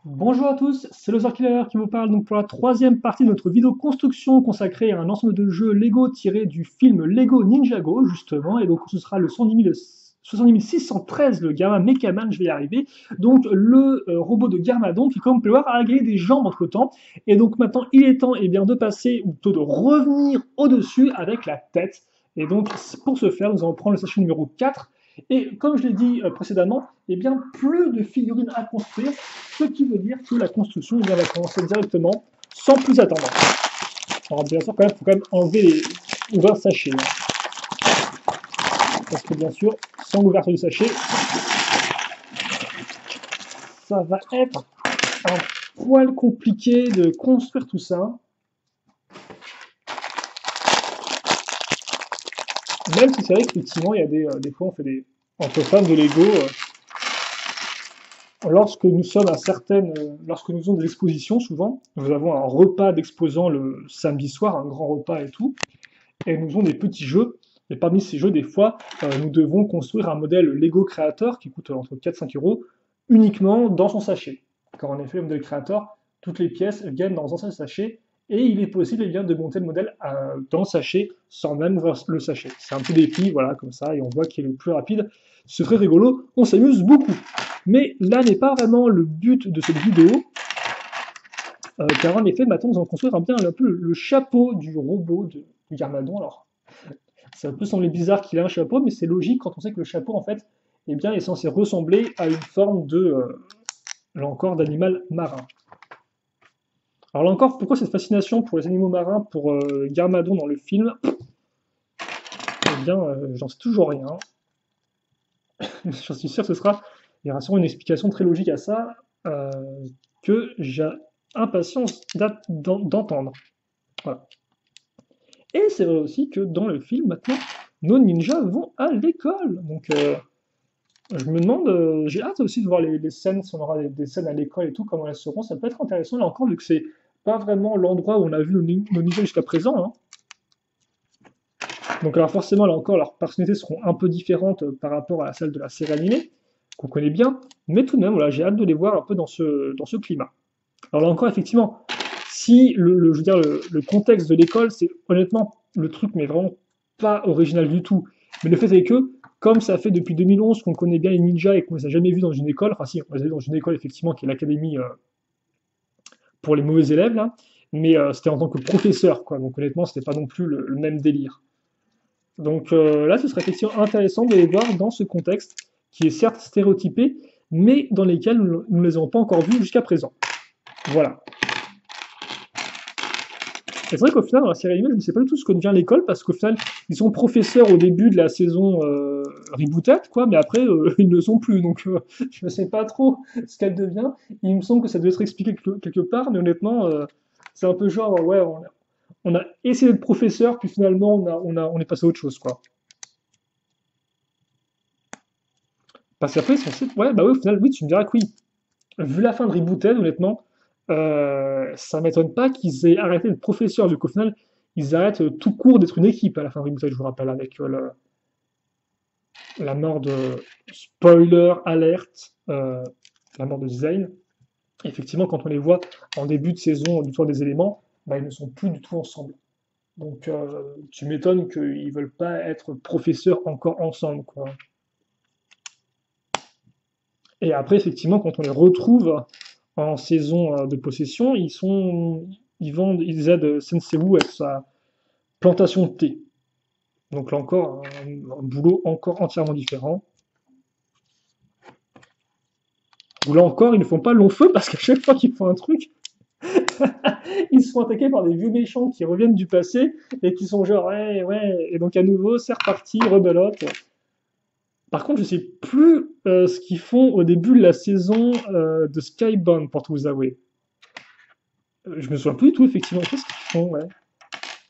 Bonjour à tous, c'est le Killer qui vous parle donc pour la troisième partie de notre vidéo construction consacrée à un ensemble de jeux Lego tiré du film Lego Ninjago justement, et donc ce sera le 70 613, le Gamma Mechaman, je vais y arriver, donc le robot de Garmadon qui, comme vous pouvez le voir, a gagné des jambes entre temps, et donc maintenant il est temps bien, de passer, ou plutôt de revenir au-dessus avec la tête, et donc pour ce faire nous allons prendre le sachet numéro 4, et comme je l'ai dit précédemment, bien plus de figurines à construire, ce qui veut dire que la construction va commencer directement sans plus attendre. Alors bien sûr, il faut quand même enlever ouvrir le sachet. Parce que bien sûr, sans l'ouverture du sachet, ça va être un poil compliqué de construire tout ça. Même si c'est vrai qu'effectivement, il y a des fois, on fait entre fans de Lego, lorsque nous sommes à lorsque nous avons des expositions, souvent, nous avons un repas d'exposants le samedi soir, un grand repas et tout, et nous avons des petits jeux. Et parmi ces jeux, des fois, nous devons construire un modèle Lego Creator qui coûte entre 4-5 euros uniquement dans son sachet. Car en effet, le modèle Creator, toutes les pièces viennent dans un seul sachet et il est possible de monter le modèle dans le sachet sans même ouvrir le sachet. C'est un petit défi, voilà, comme ça, et on voit qui est le plus rapide. C'est très rigolo, on s'amuse beaucoup. Mais là n'est pas vraiment le but de cette vidéo, car en effet, maintenant, nous allons construire un peu le chapeau du robot de Garmadon. Alors, ça peut sembler bizarre qu'il ait un chapeau, mais c'est logique quand on sait que le chapeau, en fait, est censé ressembler à une forme là encore, d'animal marin. Alors là encore, pourquoi cette fascination pour les animaux marins, pour Garmadon dans le film? J'en sais toujours rien. J'en suis sûr que il y aura sûrement une explication très logique à ça, euh, que j'ai impatience d'entendre. Voilà. Et c'est vrai aussi que dans le film, maintenant, nos ninjas vont à l'école. Donc, je me demande, j'ai hâte aussi de voir les scènes, si on aura des scènes à l'école et tout, comment elles seront. Ça peut être intéressant, là encore, vu que c'est pas vraiment l'endroit où on a vu nos ninjas jusqu'à présent, hein. Donc, alors forcément, là encore, leurs personnalités seront un peu différentes par rapport à celle de la série animée, qu'on connaît bien. Mais tout de même, voilà, j'ai hâte de les voir un peu dans ce climat. Alors là encore, effectivement, si je veux dire, le contexte de l'école, c'est honnêtement le truc, mais vraiment pas original du tout. Mais le fait est que, comme ça fait depuis 2011 qu'on connaît bien les ninjas et qu'on les a jamais vus dans une école, enfin si, on les a vus dans une école effectivement qui est l'académie pour les mauvais élèves là, mais c'était en tant que professeur, quoi. Donc honnêtement, c'était pas non plus le même délire. Donc là, ce serait effectivement intéressant de les voir dans ce contexte qui est certes stéréotypé, mais dans lesquels nous ne les avons pas encore vus jusqu'à présent. Voilà. C'est vrai qu'au final, dans la série animée, je ne sais pas du tout ce que devient l'école, parce qu'au final, ils sont professeurs au début de la saison rebooted, quoi, mais après, ils ne le sont plus, donc je ne sais pas trop ce qu'elle devient. Il me semble que ça devait être expliqué quelque part, mais honnêtement, c'est un peu genre, ouais, on a essayé d'être professeur, puis finalement, on est passé à autre chose, quoi. Parce qu'après, son site, ouais, bah oui, au final, oui, tu me diras que oui. Vu la fin de Rebooted, honnêtement, ça m'étonne pas qu'ils aient arrêté d'être professeurs, vu qu'au final, ils arrêtent tout court d'être une équipe à la fin de Rebooted, je vous rappelle, avec la mort de spoiler alerte, la mort de Zane. Effectivement, quand on les voit en début de saison du Tour des éléments, bah, ils ne sont plus du tout ensemble. Donc, tu m'étonnes qu'ils veulent pas être professeurs encore ensemble, quoi. Et après, effectivement, quand on les retrouve en saison de possession, ils aident Senseiwu avec sa plantation de thé. Donc là encore, un boulot encore entièrement différent. Où là encore, ils ne font pas long feu parce qu'à chaque fois qu'ils font un truc, ils se font attaquer par des vieux méchants qui reviennent du passé et qui sont genre ouais, ouais. Et donc à nouveau, c'est reparti, rebelote. Par contre, je sais plus ce qu'ils font au début de la saison de Skybound, pour tout vous avouer. Je me souviens plus du tout, effectivement, qu'est-ce qu'ils font, ouais.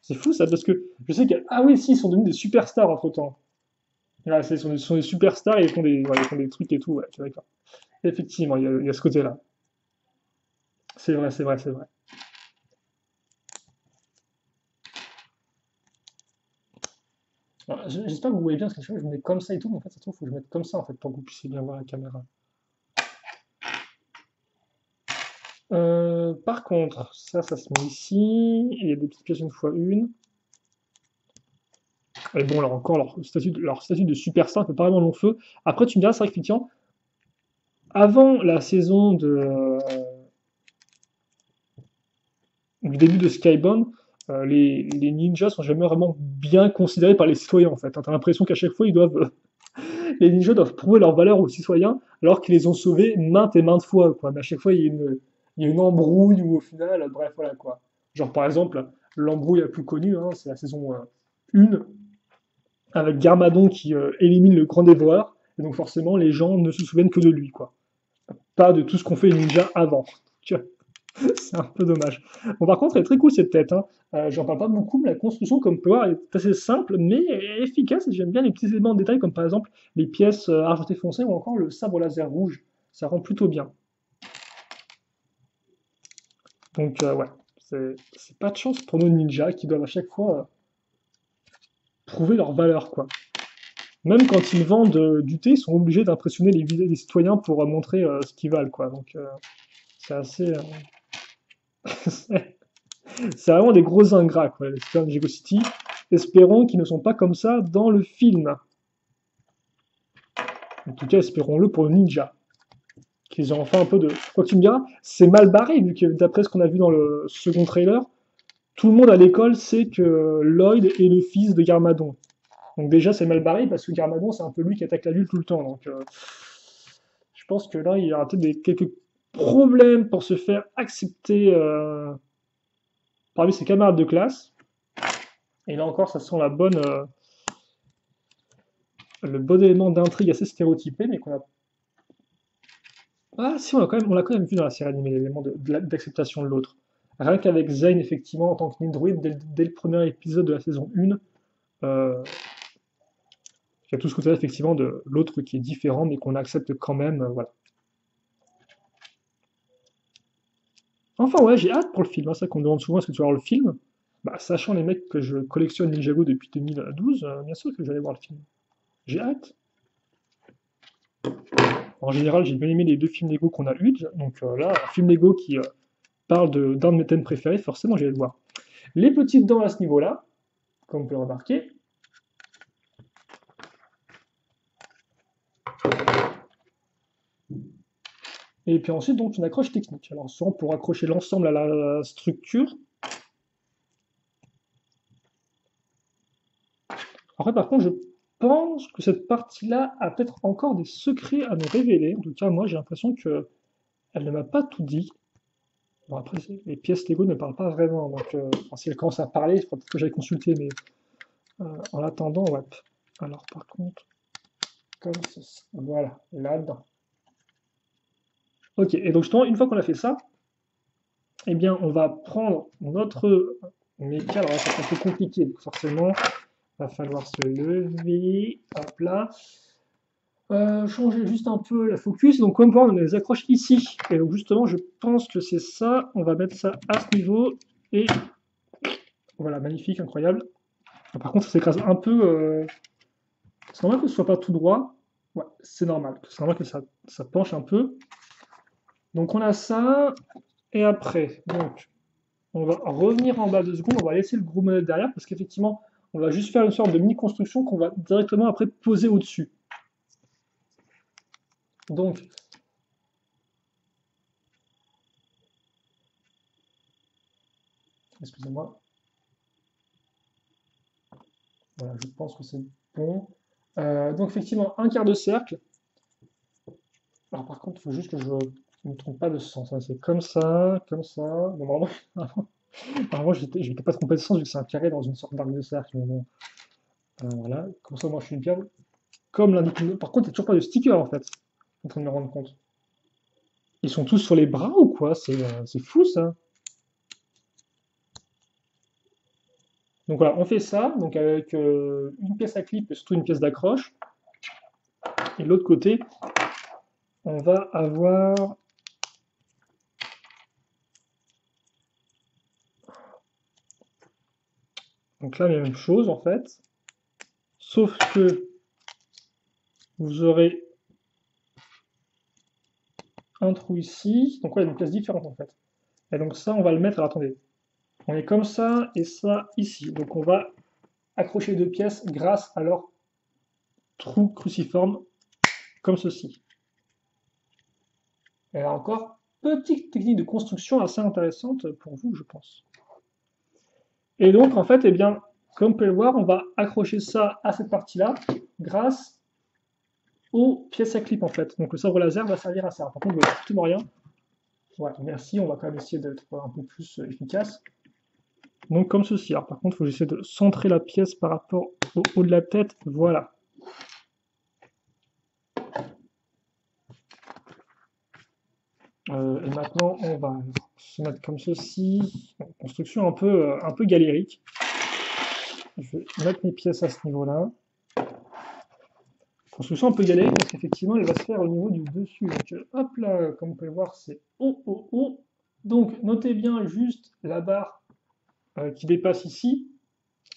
C'est fou ça, parce que je sais que. Ah oui, si, ils sont devenus des superstars entre temps. Ouais, sont des superstars et ils font des trucs et tout, ouais, je suis d'accord. Effectivement, il y a ce côté-là. C'est vrai, c'est vrai, c'est vrai. Alors, j'espère que vous voyez bien, parce que je me mets comme ça et tout, mais en fait, ça se trouve, il faut que je mette comme ça, en fait, pour que vous puissiez bien voir la caméra. Par contre, ça se met ici. Il y a des petites pièces une fois une. Et bon, là encore, leur statut de superstar fait pas vraiment long feu. Après, tu me diras, c'est vrai qu'effectivement, avant la saison du début de Skybound, les ninjas sont jamais vraiment bien considérés par les citoyens, en fait. Hein. T'as l'impression qu'à chaque fois, les ninjas doivent prouver leur valeur aux citoyens, alors qu'ils les ont sauvés maintes et maintes fois, quoi. Mais à chaque fois, il y a une embrouille, ou au final, bref, voilà, quoi. Genre, par exemple, l'embrouille la plus connue, hein, c'est la saison 1, avec Garmadon qui élimine le grand dévoreur, et donc forcément, les gens ne se souviennent que de lui, quoi. Pas de tout ce qu'ont fait les ninjas avant. Tu vois, c'est un peu dommage. Bon, par contre, elle est très cool cette tête. Hein. J'en parle pas beaucoup, mais la construction, comme peut voir, est assez simple, mais efficace. Et j'aime bien les petits éléments de détail, comme par exemple les pièces argentées foncées ou encore le sabre laser rouge. Ça rend plutôt bien. Donc, ouais, c'est pas de chance pour nos ninjas qui doivent à chaque fois prouver leur valeur, quoi. Même quand ils vendent du thé, ils sont obligés d'impressionner les citoyens pour montrer ce qu'ils valent, quoi. Donc, c'est assez. C'est vraiment des gros ingrats, quoi, les citoyens de Lego City. Espérons qu'ils ne sont pas comme ça dans le film. En tout cas, espérons-le pour le ninja. Qu'ils aient enfin un peu de. Quoi que tu me diras, c'est mal barré, vu que d'après ce qu'on a vu dans le second trailer, tout le monde à l'école sait que Lloyd est le fils de Garmadon. Donc déjà, c'est mal barré parce que Garmadon, c'est un peu lui qui attaque la ville tout le temps. Donc je pense que là, il y aura peut-être quelques problèmes pour se faire accepter parmi ses camarades de classe. Et là encore, ça sent le bon élément d'intrigue assez stéréotypé, mais qu'on a. Ah si, on l'a quand même vu dans la série animée, l'élément d'acceptation de l'autre. Rien qu'avec Zane, effectivement, en tant que Nindroid, dès le premier épisode de la saison 1, il y a tout ce côté effectivement de l'autre qui est différent, mais qu'on accepte quand même, voilà. Enfin ouais, j'ai hâte pour le film, hein. C'est vrai qu'on me demande souvent est-ce que tu vas voir le film. Bah, sachant les mecs que je collectionne Ninjago depuis 2012, bien sûr que je vais aller voir le film. J'ai hâte. En général, j'ai bien aimé les deux films Lego qu'on a eus, donc là, un film Lego qui parle d'un de mes thèmes préférés, forcément j'ai le voir. Les petites dents à ce niveau-là, comme vous pouvez le remarquer. Et puis ensuite, donc, une accroche technique. Alors, souvent, pour accrocher l'ensemble à la structure. Après, par contre, je pense que cette partie-là a peut-être encore des secrets à nous révéler. En tout cas, moi, j'ai l'impression qu'elle ne m'a pas tout dit. Bon, après, les pièces Lego ne parlent pas vraiment. Donc, si elle commence à parler, il faudra peut-être que j'aille consulter. Mais en attendant, ouais. Alors, par contre, comme ceci. Voilà, là-dedans. Ok, et donc justement, une fois qu'on a fait ça, eh bien, on va prendre notre méca. Alors, ça va être un peu compliqué, donc forcément, il va falloir se lever. Hop là. Changer juste un peu la focus. Donc, comme voir, on les accroche ici. Et donc, justement, je pense que c'est ça. On va mettre ça à ce niveau. Et voilà, magnifique, incroyable. Par contre, ça s'écrase un peu. C'est normal que ce soit pas tout droit. Ouais, c'est normal. C'est normal que ça penche un peu. Donc, on a ça. Et après, donc, on va revenir en bas 2 secondes, on va laisser le gros modèle derrière parce qu'effectivement, on va juste faire une sorte de mini-construction qu'on va directement après poser au-dessus. Donc, excusez-moi, voilà, je pense que c'est bon. Donc, effectivement, un quart de cercle. Alors, par contre, il faut juste que je ne me trompe pas de sens. Hein. C'est comme ça, comme ça. Bon, normalement, je ne vais pas tromper de sens vu que c'est un carré dans une sorte d'arc de cercle. Mais bon, voilà, comme ça, moi, je suis bien. Comme l'indique. Par contre, il n'y a toujours pas de sticker en fait. Je suis en train de me rendre compte. Ils sont tous sur les bras ou quoi? C'est fou ça. Donc voilà, on fait ça, donc avec une pièce à clip et surtout une pièce d'accroche. Et de l'autre côté, on va avoir. Donc là, la même chose en fait. Sauf que vous aurez un trou ici. Donc ouais, une pièce différente en fait. Et donc ça, on va le mettre, alors attendez, on est comme ça et ça ici. Donc on va accrocher les deux pièces grâce à leur trou cruciforme, comme ceci. Et là encore, petite technique de construction assez intéressante pour vous, je pense. Et donc, en fait, eh bien, comme vous pouvez le voir, on va accrocher ça à cette partie-là grâce aux pièces à clip, en fait. Donc le sabre laser va servir à ça. Par contre, vous voyez strictement rien. Voilà, merci, on va quand même essayer d'être un peu plus efficace. Donc comme ceci. Alors par contre, il faut que j'essaie de centrer la pièce par rapport au haut de la tête. Voilà. Et maintenant, on va se mettre comme ceci. Construction un peu galérique. Je vais mettre mes pièces à ce niveau-là. Construction un peu galérique parce qu'effectivement, elle va se faire au niveau du dessus. Donc hop là, comme vous pouvez le voir, c'est haut, haut, haut. Donc notez bien juste la barre qui dépasse ici.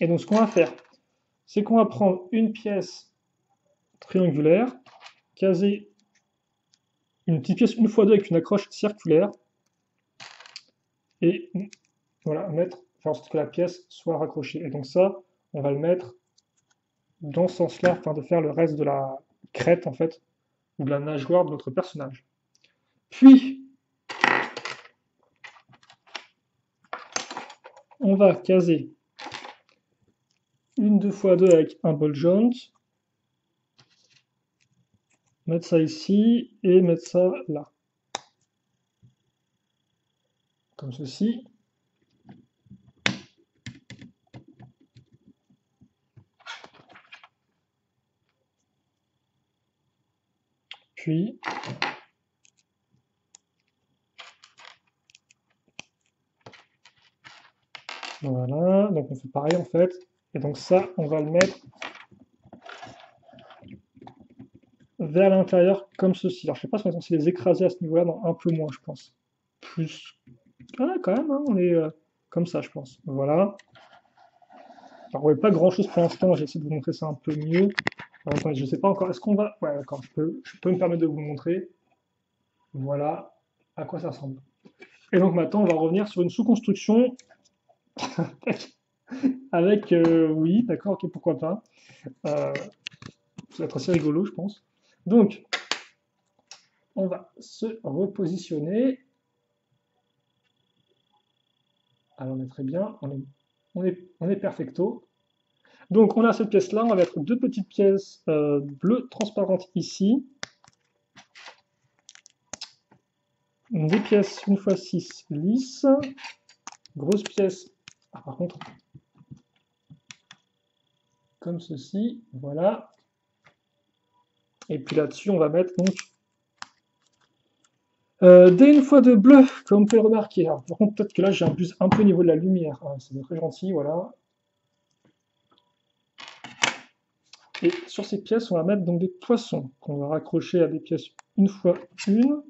Et donc ce qu'on va faire, c'est qu'on va prendre une pièce triangulaire, caser une petite pièce une fois deux avec une accroche circulaire, et voilà, faire en sorte que la pièce soit raccrochée. Et donc ça, on va le mettre dans ce sens-là, afin de faire le reste de la crête, en fait, ou de la nageoire de notre personnage. Puis, on va caser une 2x2 avec un ball joint, mettre ça ici, et mettre ça là. Comme ceci. Puis, voilà, donc on fait pareil en fait. Et donc ça, on va le mettre vers l'intérieur comme ceci. Alors je sais pas si on est censé les écraser à ce niveau-là, non, un peu moins je pense. Plus. Ah quand même, hein, on est comme ça je pense. Voilà. Alors on voit pas grand-chose pour l'instant, j'essaie de vous montrer ça un peu mieux. Alors, attendez, je sais pas encore, est-ce qu'on va... Ouais d'accord, je peux me permettre de vous montrer. Voilà à quoi ça ressemble. Et donc maintenant on va revenir sur une sous-construction avec, oui, d'accord, ok, pourquoi pas. Ça va être assez rigolo je pense. Donc, on va se repositionner. Alors on est très bien, on est perfecto. Donc on a cette pièce-là, on va mettre deux petites pièces bleues transparentes ici. Des pièces une fois 6 lisses. Grosse pièce, ah, par contre, comme ceci, voilà. Et puis là-dessus, on va mettre donc des une fois de bleu, comme vous pouvez le remarquer. Alors, par contre, peut-être que là, j'abuse un peu au niveau de la lumière. Ah, c'est très gentil, voilà. Et sur ces pièces, on va mettre donc des poissons qu'on va raccrocher à des pièces une fois une,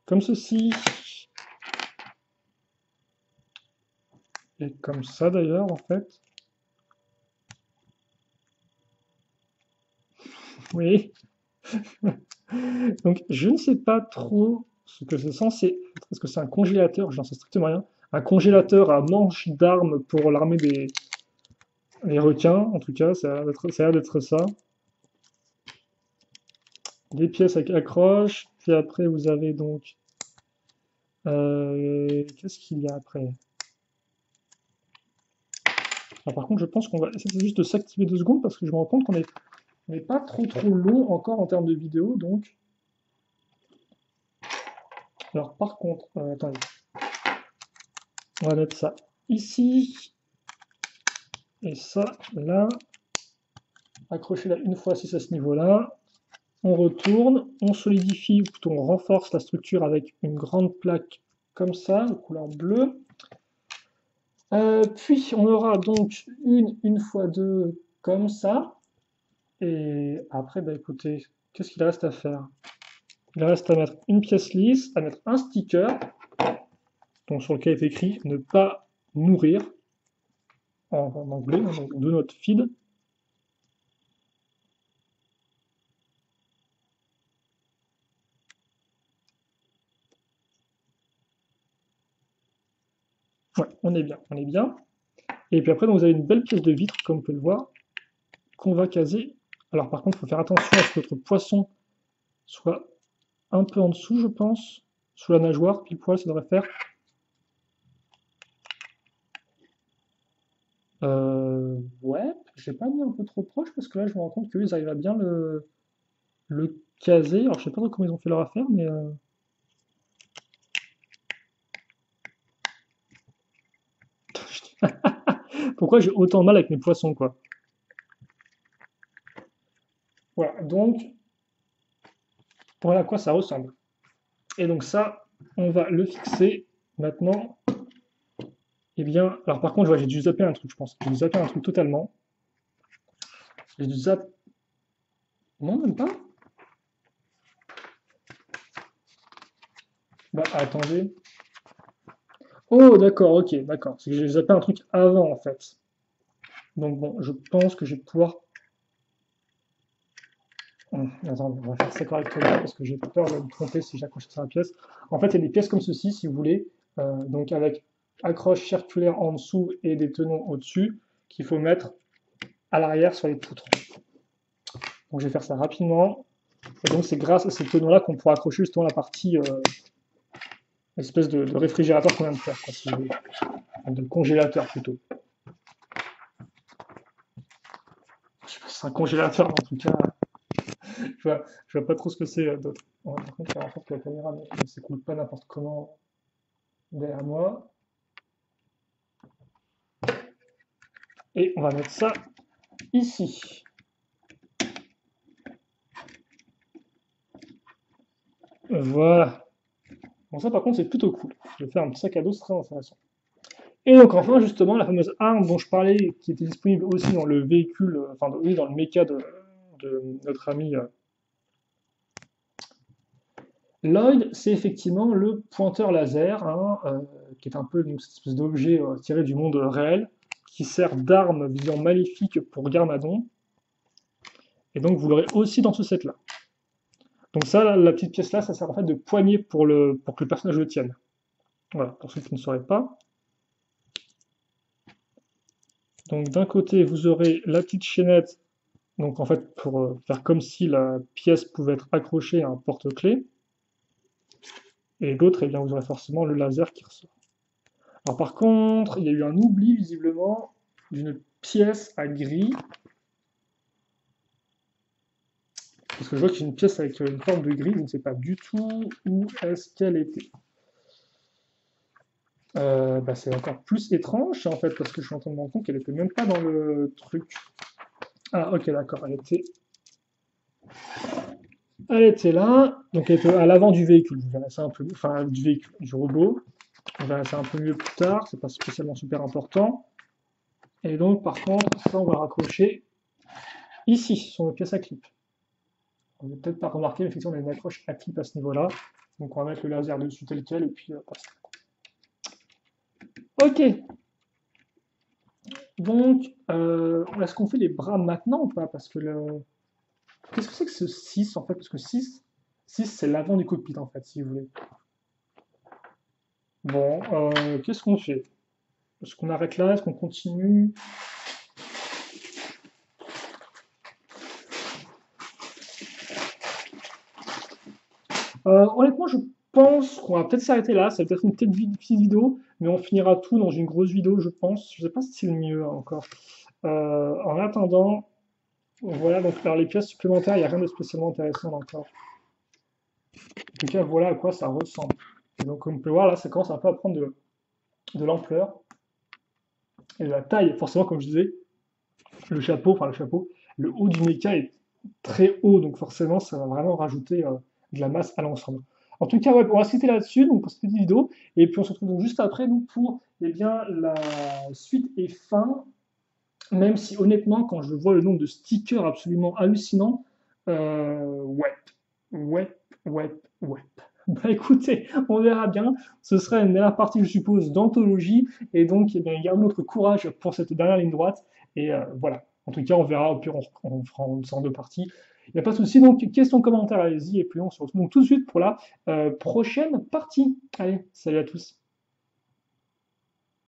comme ceci. Et comme ça d'ailleurs, en fait. Oui. Donc, je ne sais pas trop ce que c'est censé être. Est-ce que c'est un congélateur? J'en sais strictement rien. Un congélateur à manche d'armes pour l'armée des requins, en tout cas, ça a l'air d'être ça. Des pièces avec accroche. Puis après, vous avez donc. Qu'est-ce qu'il y a après? Ah, par contre, je pense qu'on va essayer juste de s'activer 2 secondes parce que je me rends compte qu'on n'est pas trop long encore en termes de vidéo. Donc. Alors, par contre, attendez. On va mettre ça ici. Et ça, là. Accrocher là une fois 6 à ce niveau-là. On retourne, on solidifie, ou plutôt on renforce la structure avec une grande plaque comme ça, de couleur bleue. Puis on aura donc une fois deux comme ça. Et après, bah écoutez, qu'est-ce qu'il reste à faire? Il reste à mettre une pièce lisse, à mettre un sticker, donc sur lequel est écrit ne pas nourrir, en anglais, hein, donc do not feed. Ouais, on est bien, on est bien. Et puis après, donc, vous avez une belle pièce de vitre, comme vous pouvez le voir, qu'on va caser. Alors par contre, il faut faire attention à ce que votre poisson soit un peu en dessous, je pense, sous la nageoire, pile poil, ça devrait faire. Ouais, j'ai pas mis un peu trop proche parce que là, je me rends compte qu'ils arrivent à bien le caser. Alors, je sais pas trop comment ils ont fait leur affaire, mais pourquoi j'ai autant de mal avec mes poissons, quoi. Voilà, donc, voilà à quoi ça ressemble. Et donc ça, on va le fixer maintenant. Eh bien, alors par contre, ouais, j'ai dû zapper un truc, je pense. J'ai dû zapper un truc totalement. J'ai dû zapper. Non, même pas. Bah, attendez. Oh, d'accord, ok, d'accord. C'est que j'ai zappé un truc avant, en fait. Donc bon, je pense que je vais pouvoir. Attends, on va faire ça correctement parce que j'ai peur de me tromper si j'accroche sur la pièce. En fait, il y a des pièces comme ceci, si vous voulez, donc avec accroche circulaire en dessous et des tenons au-dessus, qu'il faut mettre à l'arrière sur les poutres. Donc je vais faire ça rapidement. Et donc c'est grâce à ces tenons-là qu'on pourra accrocher justement la partie espèce de réfrigérateur qu'on vient de faire, quoi, si vous voulez. Enfin, de congélateur plutôt. Je sais pas si c'est un congélateur, mais en tout cas, je vois pas trop ce que c'est d'autre. On va par contre faire en sorte que la caméra ne s'écoule pas n'importe comment derrière moi. Et on va mettre ça ici. Voilà. Bon, ça par contre, c'est plutôt cool. Je vais faire un petit sac à dos, c'est très intéressant. Et donc enfin, justement, la fameuse arme dont je parlais, qui était disponible aussi dans le véhicule, enfin oui, dans le méca de notre ami Lloyd, c'est effectivement le pointeur laser, hein, qui est un peu une espèce d'objet tiré du monde réel, qui sert d'arme visant maléfique pour Garmadon. Et donc vous l'aurez aussi dans ce set-là. Donc ça, la petite pièce-là, ça sert en fait de poignée pour que le personnage le tienne. Voilà, pour ceux qui ne sauraient pas. Donc d'un côté, vous aurez la petite chaînette, donc en fait pour faire comme si la pièce pouvait être accrochée à un porte-clés. Et l'autre, eh bien, vous aurez forcément le laser qui ressort. Alors par contre, il y a eu un oubli visiblement d'une pièce à gris. Parce que je vois qu'il y a une pièce avec une forme de gris, je ne sais pas du tout où est-ce qu'elle était. Bah, c'est encore plus étrange en fait, parce que je suis en train de me rendre compte qu'elle était même pas dans le truc. Ah ok d'accord, elle était là, donc elle était à l'avant du véhicule, vous verrez ça un peu, enfin du véhicule, du robot. On verra ça un peu mieux plus tard, c'est pas spécialement super important. Et donc par contre, ça on va raccrocher ici, sur nos pièces à clip. On n'a peut-être pas remarqué, mais effectivement on a une accroche à clip à ce niveau-là. Donc on va mettre le laser dessus tel quel, et puis basta. Ok, donc est-ce qu'on fait les bras maintenant ou pas? Parce que le. Qu'est-ce que c'est que ce 6 en fait? Parce que 6 c'est l'avant du cockpit en fait, si vous voulez. Bon, qu'est-ce qu'on fait? Est-ce qu'on arrête là? Est-ce qu'on continue? Honnêtement, je pense qu'on va peut-être s'arrêter là. Ça va peut-être une petite vidéo, mais on finira tout dans une grosse vidéo, je pense. Je sais pas si c'est le mieux hein, encore. En attendant, voilà, donc alors les pièces supplémentaires, il n'y a rien de spécialement intéressant encore. En tout cas, voilà à quoi ça ressemble. Et donc, comme on peut voir, là, ça commence un peu à prendre de l'ampleur et de la taille. Forcément, comme je disais, le chapeau, le haut du mecha est très haut, donc forcément, ça va vraiment rajouter de la masse à l'ensemble. En tout cas, ouais, on va se quitter là-dessus, donc pour cette petite vidéo, et puis on se retrouve donc juste après, nous, pour eh bien, la suite et fin, même si honnêtement, quand je vois le nombre de stickers absolument hallucinants, ouais, ouais, ouais, ouais. Bah écoutez, on verra bien. Ce sera une dernière partie, je suppose, d'anthologie. Et donc, eh bien, garde notre courage pour cette dernière ligne droite. Et voilà. En tout cas, on verra. Au pire, on fera en deux parties. Il n'y a pas de souci. Donc, questions, commentaires, allez-y. Et puis, on se retrouve donc tout de suite pour la prochaine partie. Allez, salut à tous.